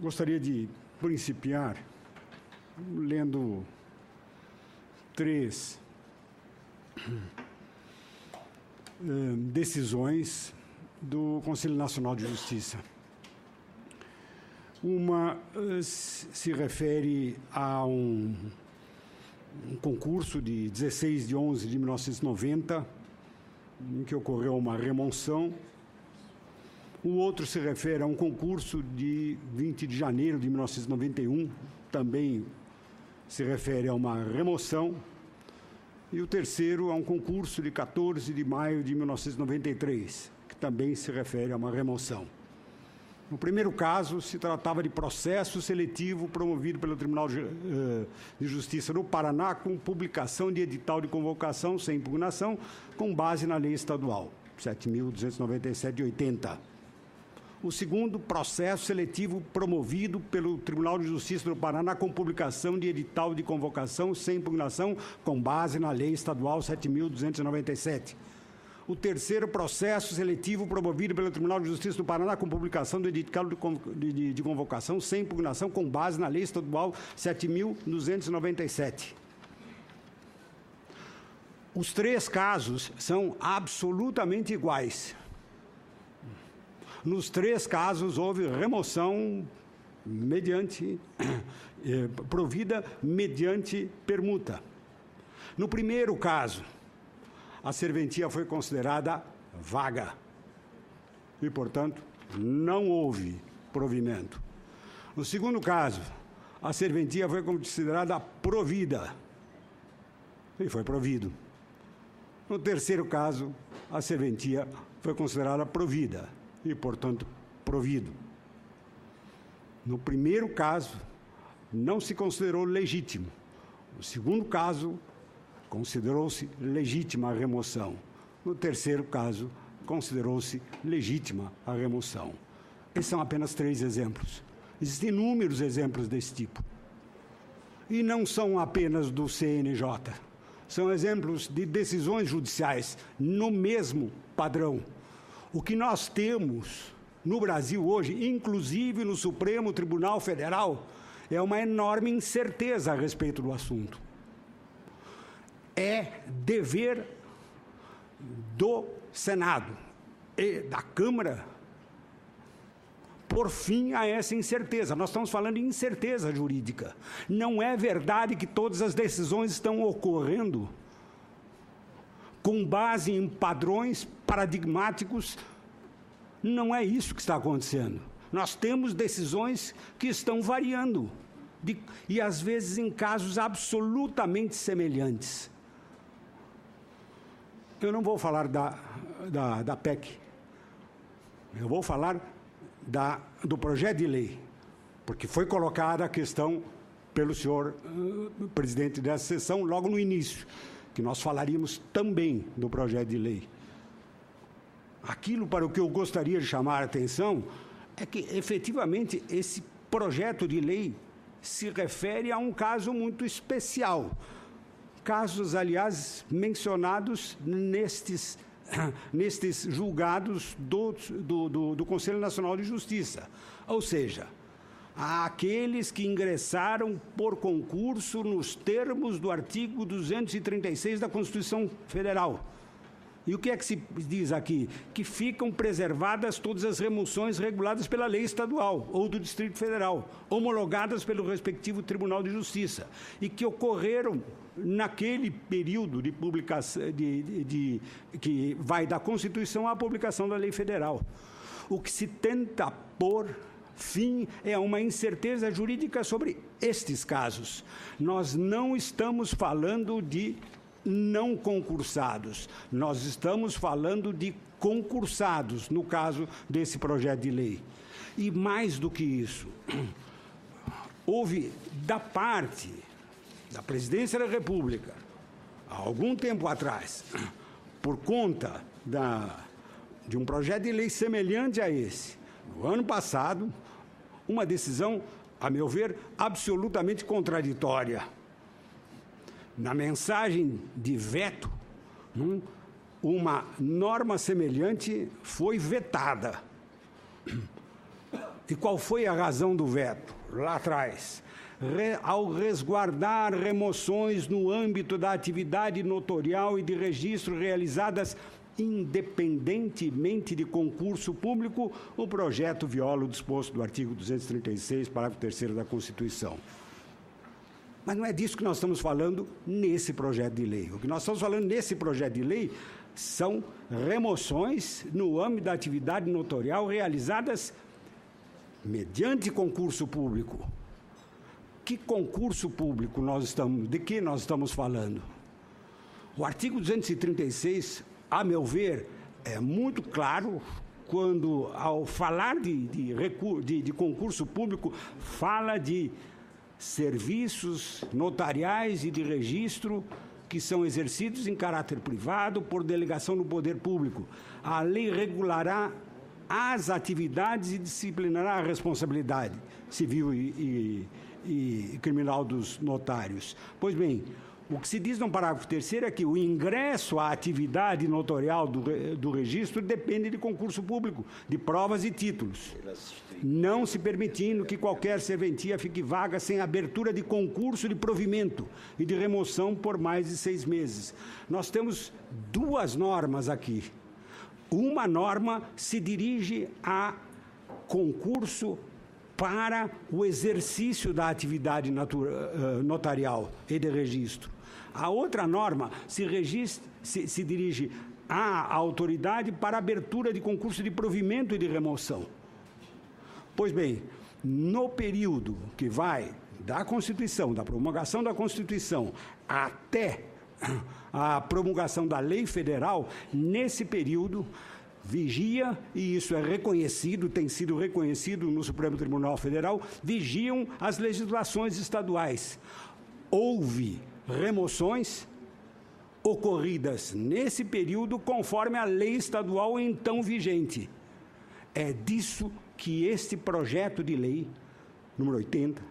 Gostaria de principiar lendo três decisões do Conselho Nacional de Justiça. Uma se refere a um concurso de 16 de 11 de 1990, em que ocorreu uma remoção. O outro se refere a um concurso de 20 de janeiro de 1991, também se refere a uma remoção. E o terceiro a um concurso de 14 de maio de 1993, que também se refere a uma remoção. No primeiro caso, se tratava de processo seletivo promovido pelo Tribunal de Justiça do Paraná com publicação de edital de convocação sem impugnação, com base na lei estadual 7.297 de 80. O segundo, processo seletivo promovido pelo Tribunal de Justiça do Paraná com publicação de edital de convocação sem impugnação, com base na lei estadual 7.297. O terceiro, processo seletivo promovido pelo Tribunal de Justiça do Paraná com publicação do edital de convocação sem impugnação, com base na lei estadual 7.297. Os três casos são absolutamente iguais. Nos três casos, houve remoção provida mediante permuta. No primeiro caso, a serventia foi considerada vaga e, portanto, não houve provimento. No segundo caso, a serventia foi considerada provida e foi provido. No terceiro caso, a serventia foi considerada provida e, portanto, provido. No primeiro caso, não se considerou legítimo. No segundo caso, considerou-se legítima a remoção. No terceiro caso, considerou-se legítima a remoção. Esses são apenas três exemplos. Existem inúmeros exemplos desse tipo. E não são apenas do CNJ. São exemplos de decisões judiciais no mesmo padrão. O que nós temos no Brasil hoje, inclusive no Supremo Tribunal Federal, é uma enorme incerteza a respeito do assunto. É dever do Senado e da Câmara por fim a essa incerteza. Nós estamos falando de incerteza jurídica. Não é verdade que todas as decisões estão ocorrendo com base em padrões paradigmáticos. Não é isso que está acontecendo. Nós temos decisões que estão variando, e às vezes em casos absolutamente semelhantes. Eu não vou falar da PEC, eu vou falar do projeto de lei, porque foi colocada a questão pelo senhor presidente dessa sessão logo no início, que nós falaríamos também do projeto de lei. Aquilo para o que eu gostaria de chamar a atenção é que, efetivamente, esse projeto de lei se refere a um caso muito especial. Casos, aliás, mencionados nestes julgados do Conselho Nacional de Justiça. Ou seja, aqueles que ingressaram por concurso nos termos do artigo 236 da Constituição Federal. E o que é que se diz aqui? Que ficam preservadas todas as remoções reguladas pela lei estadual ou do Distrito Federal, homologadas pelo respectivo Tribunal de Justiça, e que ocorreram naquele período de publicação, que vai da Constituição à publicação da lei federal. O que se tenta pôr fim é uma incerteza jurídica sobre estes casos. Nós não estamos falando de não concursados. Nós estamos falando de concursados, no caso desse projeto de lei. E mais do que isso, houve da parte da Presidência da República, há algum tempo atrás, por conta de um projeto de lei semelhante a esse, no ano passado, uma decisão, a meu ver, absolutamente contraditória. Na mensagem de veto, uma norma semelhante foi vetada. E qual foi a razão do veto? Lá atrás, ao resguardar remoções no âmbito da atividade notorial e de registro realizadas independentemente de concurso público, o projeto viola o disposto do artigo 236, parágrafo 3º da Constituição. Mas não é disso que nós estamos falando nesse projeto de lei. O que nós estamos falando nesse projeto de lei são remoções no âmbito da atividade notorial realizadas mediante concurso público. Que concurso público de que nós estamos falando? O artigo 236, a meu ver, é muito claro quando, ao falar de concurso público, fala de serviços notariais e de registro que são exercidos em caráter privado por delegação do poder público. A lei regulará as atividades e disciplinará a responsabilidade civil e criminal dos notários. Pois bem, o que se diz no parágrafo 3º é que o ingresso à atividade notorial do registro depende de concurso público, de provas e títulos, não se permitindo que qualquer serventia fique vaga sem abertura de concurso de provimento e de remoção por mais de 6 meses. Nós temos 2 normas aqui. Uma norma se dirige a concurso para o exercício da atividade notarial e de registro. A outra norma se dirige à autoridade para abertura de concurso de provimento e de remoção. Pois bem, no período que vai da Constituição, da promulgação da Constituição, até a promulgação da Lei Federal, nesse período, vigia, e isso é reconhecido, tem sido reconhecido no Supremo Tribunal Federal, vigiam as legislações estaduais. Houve remoções ocorridas nesse período conforme a lei estadual então vigente. É disso que este projeto de lei, número 80,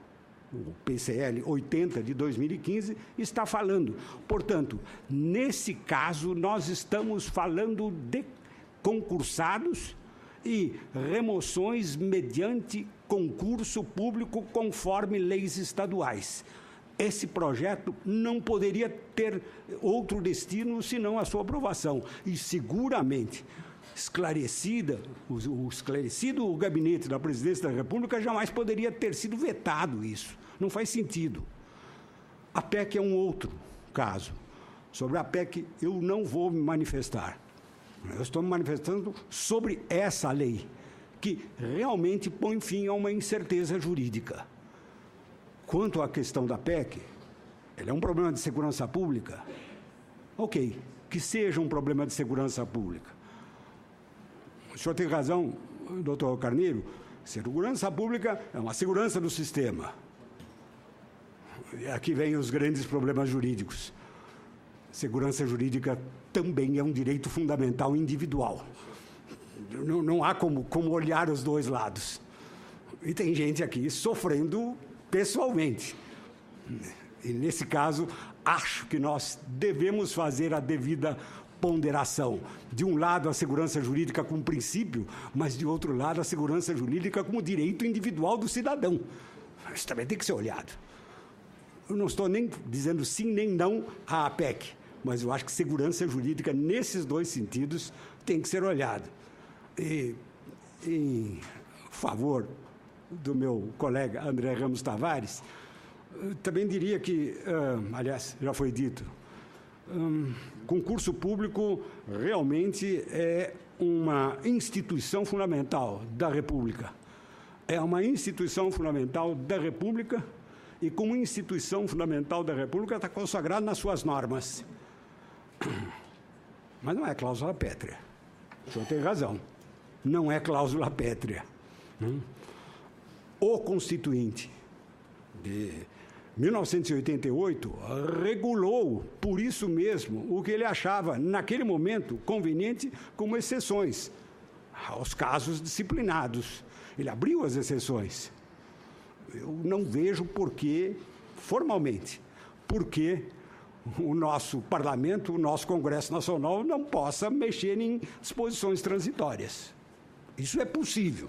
o PCL 80 de 2015, está falando. Portanto, nesse caso, nós estamos falando de concursados e remoções mediante concurso público conforme leis estaduais. Esse projeto não poderia ter outro destino senão a sua aprovação. E seguramente, esclarecido o gabinete da Presidência da República, jamais poderia ter sido vetado isso. Não faz sentido. A PEC é um outro caso. Sobre a PEC, eu não vou me manifestar. Eu estou me manifestando sobre essa lei, que realmente põe fim a uma incerteza jurídica. Quanto à questão da PEC, ela é um problema de segurança pública? Ok, que seja um problema de segurança pública. O senhor tem razão, doutor Carneiro, segurança pública é uma segurança do sistema. E aqui vem os grandes problemas jurídicos. Segurança jurídica também é um direito fundamental individual. Não há como olhar os dois lados. E tem gente aqui sofrendo pessoalmente. E, nesse caso, acho que nós devemos fazer a devida ponderação. De um lado, a segurança jurídica como princípio, mas, de outro lado, a segurança jurídica como direito individual do cidadão. Isso também tem que ser olhado. Eu não estou nem dizendo sim nem não à PEC, mas eu acho que segurança jurídica, nesses dois sentidos, tem que ser olhada. E, em favor do meu colega André Ramos Tavares, também diria que, aliás, já foi dito, concurso público realmente é uma instituição fundamental da República. É uma instituição fundamental da República e, como instituição fundamental da República, está consagrado nas suas normas. Mas não é cláusula pétrea. O senhor tem razão. Não é cláusula pétrea. O Constituinte de 1988 regulou, por isso mesmo, o que ele achava, naquele momento, conveniente como exceções aos casos disciplinados. Ele abriu as exceções. Eu não vejo por que, formalmente, por que o nosso parlamento, o nosso Congresso Nacional não possa mexer em disposições transitórias. Isso é possível.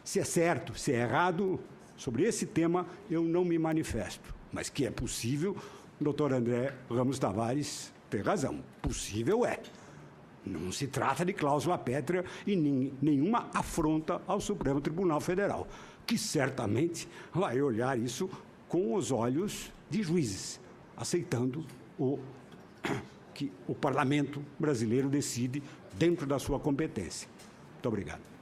Se é certo, se é errado, sobre esse tema eu não me manifesto. Mas que é possível, o doutor André Ramos Tavares tem razão. Possível é. Não se trata de cláusula pétrea e nenhuma afronta ao Supremo Tribunal Federal, que certamente vai olhar isso com os olhos de juízes, aceitando que o parlamento brasileiro decide dentro da sua competência. Muito obrigado.